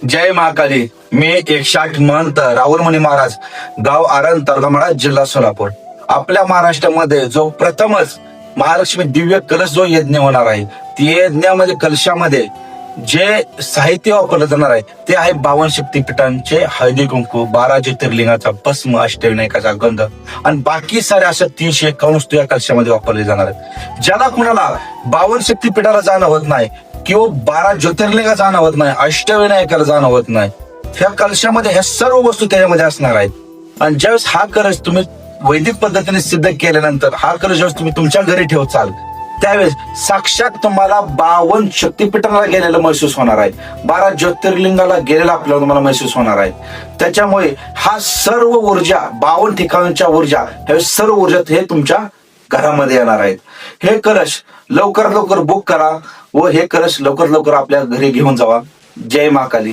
जय महाकाली. मी 108 महंत राहुल मुनी महाराज, गाव आरण, तालुका माढा, जिल्हा सोलापूर. आपल्या महाराष्ट्रामध्ये जो प्रथमच महालक्ष्मी दिव्य कलश जो यज्ञ होणार आहे, त्या यज्ञामध्ये कलशामध्ये जे साहित्य वापरलं जाणार आहे ते आहे 52 शक्तीपीठांचे हळदी कुंकू, 12 ज्योतिर्लिंगाचा भस्म, अष्टविनायकाचा गंध आणि बाकी सारे अशा 351 वस्तू या कलशामध्ये वापरले जाणार आहेत. ज्याला कुणाला 52 शक्तीपीठाला जाणं होत नाही किंवा 12 ज्योतिर्लिंगाला जाणं होत नाही, अष्टविनायकाला जाणं होत नाही, ह्या कलशामध्ये ह्या सर्व वस्तू त्याच्यामध्ये असणार आहेत. आणि ज्यावेळेस हा कलश तुम्ही वैदिक पद्धतीने सिद्ध केल्यानंतर हा कलश ज्यावेळेस तुम्ही तुमच्या घरी ठेवचाल त्यावेळेस साक्षात तुम्हाला 52 शक्तीपीठाला गेलेलं महसूस होणार आहे, 12 ज्योतिर्लिंगाला गेलेला आपल्याला तुम्हाला महसूस होणार आहे. त्याच्यामुळे हा सर्व ऊर्जा 52 ठिकाणच्या ऊर्जा हे सर्व ऊर्जा हे तुमच्या घरामध्ये येणार आहेत. हे कलश लवकर लवकर बुक करा व हे कलश लवकर लवकर आपल्या घरी घेऊन जावा. जय महाकाली.